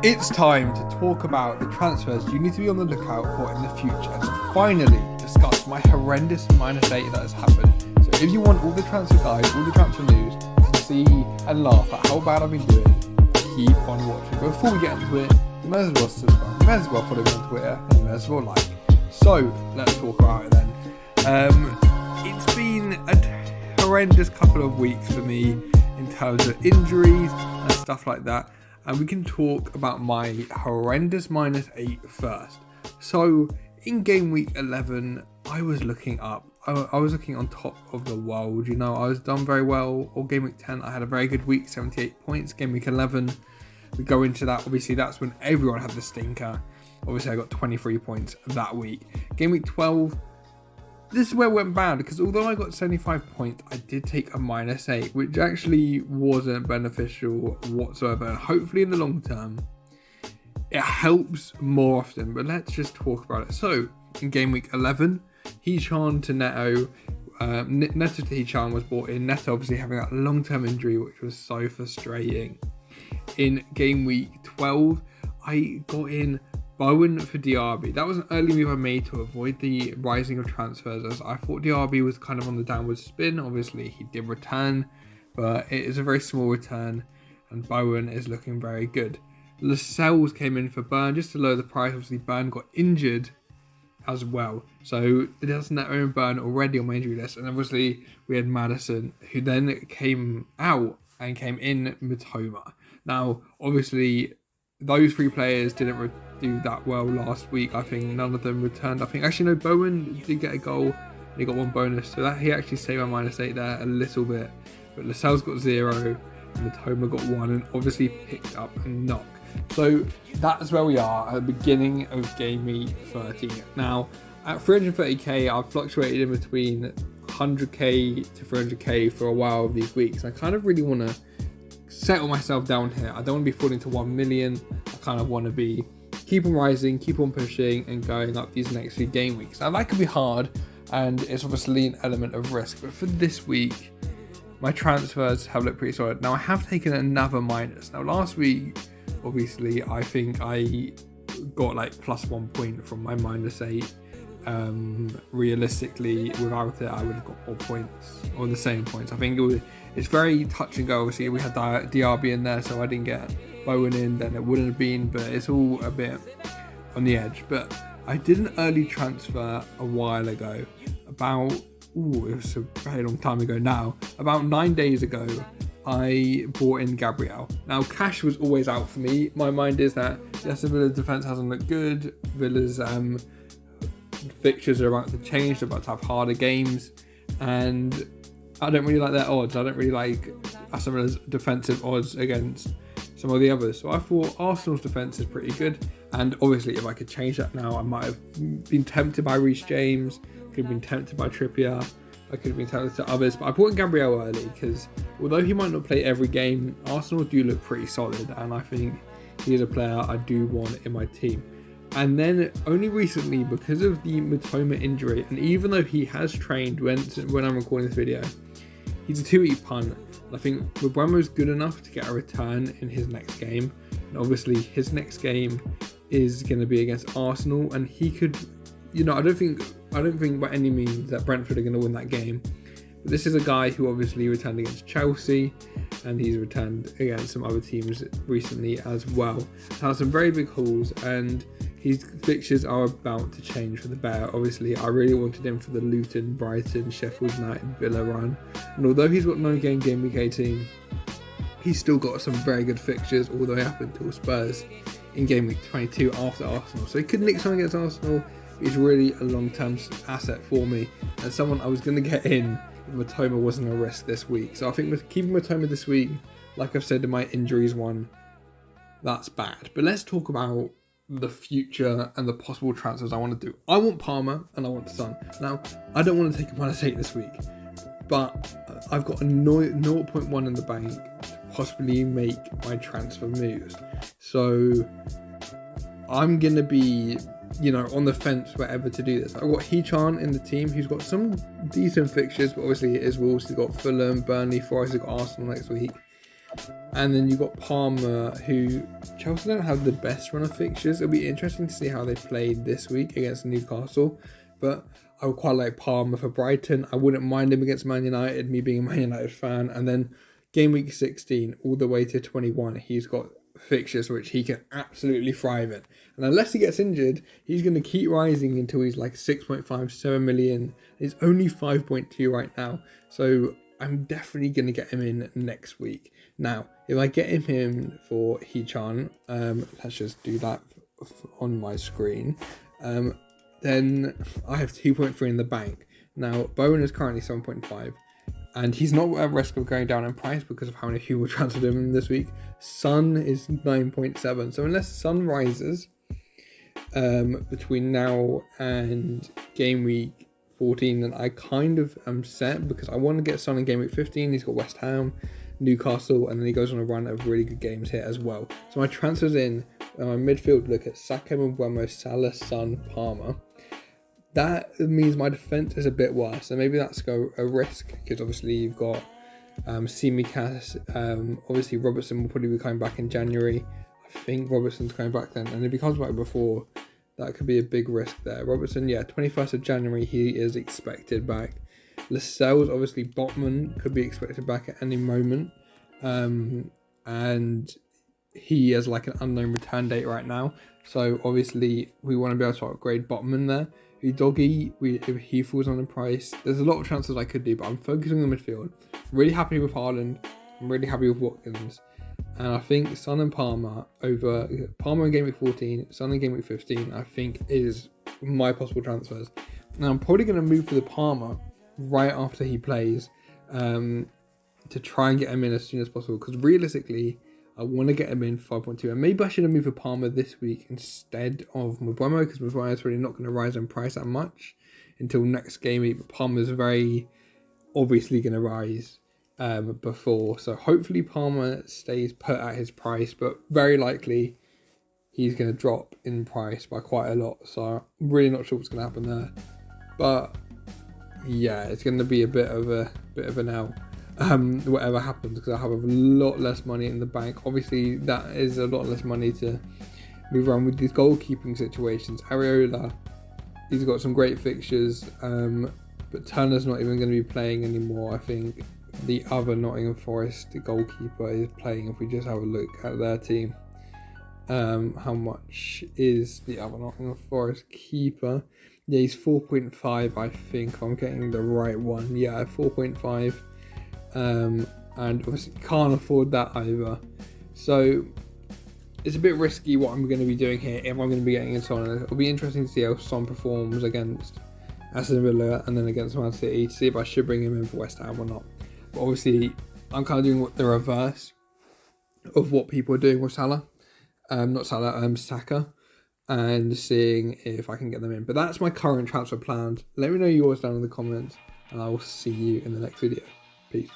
It's time to talk about the transfers you need to be on the lookout for in the future and to finally discuss my horrendous -8 that has happened. So if you want all the transfer guides, all the transfer news, to see and laugh at how bad I've been doing, keep on watching. But before we get into it, you might as well subscribe, you might as well follow me on Twitter, and you might as well like. So let's talk about it then. It's been a horrendous couple of weeks for me in terms of injuries and stuff like that. And we can talk about my horrendous -8 first. So in game week 11, I was looking up. I was looking on top of the world. You know, I was done very well. Or game week 10, I had a very good week, 78 points. Game week 11, we go into that. Obviously, that's when everyone had the stinker. Obviously, I got 23 points that week. Game week 12, this is where it went bad, because although I got 75 points, I did take a -8, which actually wasn't beneficial whatsoever. Hopefully in the long term, it helps more often, but let's just talk about it. So, in game week 11, Hechan to Neto, Neto to Hechan was brought in. Neto obviously having that long-term injury, which was so frustrating. In game week 12, I got in Bowen for DRB. That was an early move I made to avoid the rising of transfers, as I thought DRB was kind of on the downward spin. Obviously, he did return, but it is a very small return, and Bowen is looking very good. Lascelles came in for Burn just to lower the price. Obviously, Burn got injured as well, so there's Neto and Burn already on my injury list. And obviously, we had Madison, who then came out and came in Mitoma. Now, obviously, those three players didn't do that well last week. I think none of them returned. I think actually no, Bowen did get a goal and he got one bonus, so that he actually saved my -8 there a little bit. But Lascelles got 0 and Mitoma got 1 and obviously picked up a knock. So that's where we are at the beginning of game week 13. Now at 330k, I've fluctuated in between 100k to 300k for a while of these weeks. I kind of really want to settle myself down here. I don't want to be falling to 1 million. I kind of want to be keep on rising, keep on pushing and going up these next few game weeks. Now that could be hard and it's obviously an element of risk, but for this week my transfers have looked pretty solid. Now I have taken another minus. Now last week obviously I think I got like +1 point from my -8. Realistically, without it I would have got more points or the same points. I think it's very touch and go. Obviously we had DRB in there, so I didn't get Bowen in, then it wouldn't have been, but it's all a bit on the edge. But I did an early transfer a while ago, it was a very long time ago now, about 9 days ago. I brought in Gabriel. Now cash was always out for me. My mind is that yes, the Villa's defense hasn't looked good. Villa's fixtures are about to change, they're about to have harder games, and I don't really like their odds. I don't really like Aston Villa's defensive odds against some of the others. So I thought Arsenal's defence is pretty good, and obviously if I could change that now, I might have been tempted by Reece James, could have been tempted by Trippier, I could have been tempted to others, but I brought in Gabriel early because although he might not play every game, Arsenal do look pretty solid, and I think he's a player I do want in my team. And then only recently, because of the Mitoma injury, and even though he has trained when I'm recording this video, he's a 2-week punt. I think Mbuemo is good enough to get a return in his next game. And obviously his next game is going to be against Arsenal, and he could, you know, I don't think by any means that Brentford are going to win that game. But this is a guy who obviously returned against Chelsea, and he's returned against some other teams recently as well. Has some very big hauls, and his fixtures are about to change for the better. Obviously, I really wanted him for the Luton, Brighton, Sheffield United, Villa run. And although he's got no game week 18, he's still got some very good fixtures all the way up until Spurs in game week 22 after Arsenal. So he could nick something against Arsenal. He's really a long-term asset for me, and someone I was going to get in if Mitoma wasn't a risk this week. So I think with keeping Mitoma this week, like I've said in my injuries one, that's bad. But let's talk about the future and the possible transfers I want to do. I want Palmer and I want Son. Now, I don't want to take a -8 this week, but I've got a 0.1 in the bank to possibly make my transfer moves. So I'm going to be, you know, on the fence wherever to do this. I've got Hechan in the team, who's got some decent fixtures, but obviously it is Wolves. He's got Fulham, Burnley, Forest, he's got Arsenal next week. And then you've got Palmer, who Chelsea don't have the best run of fixtures. It'll be interesting to see how they played this week against Newcastle. But I would quite like Palmer for Brighton. I wouldn't mind him against Man United, me being a Man United fan. And then game week 16 all the way to 21, he's got fixtures which he can absolutely thrive in. And unless he gets injured, he's going to keep rising until he's like 6.5, 7 million. He's only 5.2 right now. So I'm definitely going to get him in next week. Now, if I get him in for Hee-chan, let's just do that on my screen, then I have 2.3 in the bank. Now, Bowen is currently 7.5, and he's not at risk of going down in price because of how many people transferred him this week. Son is 9.7, so unless Son rises between now and game week 14, then I kind of am set because I want to get Son in game week 15. He's got West Ham, Newcastle, and then he goes on a run of really good games here as well. So my transfers in my midfield look at Saka, Mbuemo, Salah, Son, Palmer. That means my defence is a bit worse, so maybe that's a risk because obviously you've got Tsimikas. Obviously Robertson will probably be coming back in January. I think Robertson's coming back then, and if he comes back before, that could be a big risk there. Robertson, yeah, 21st of January he is expected back. Lascelles, obviously Botman could be expected back at any moment, and he has like an unknown return date right now. So obviously we want to be able to upgrade Botman there. Udogie, if he falls on the price, there's a lot of transfers I could do, but I'm focusing on the midfield. Really happy with Haaland. I'm really happy with Watkins. And I think Son and Palmer over Palmer in game week 14, Son in game week 15, I think is my possible transfers. Now I'm probably going to move for the Palmer right after he plays to try and get him in as soon as possible, because realistically I want to get him in 5.2, and maybe I should have moved for Palmer this week instead of Mbuemo, because Mbuemo is really not going to rise in price that much until next game week, but Palmer is very obviously going to rise before, so hopefully Palmer stays put at his price, but very likely he's going to drop in price by quite a lot, so I'm really not sure what's going to happen there. But yeah, it's going to be a bit of an L. Whatever happens, because I have a lot less money in the bank. Obviously that is a lot less money to move around with these goalkeeping situations. Areola, he's got some great fixtures, but Turner's not even going to be playing anymore. I think the other Nottingham Forest goalkeeper is playing. If we just have a look at their team, how much is the other Nottingham Forest keeper? Yeah, he's 4.5, I think, if I'm getting the right one. Yeah, 4.5. And obviously can't afford that either, so it's a bit risky what I'm going to be doing here if I'm going to be getting in Son. It'll be interesting to see how Son performs against Aston Villa and then against Man City, to see if I should bring him in for West Ham or not. But obviously I'm kind of doing the reverse of what people are doing with Salah, Saka, and seeing if I can get them in. But that's my current transfer plans. Let me know yours down in the comments, and I will see you in the next video. Peace.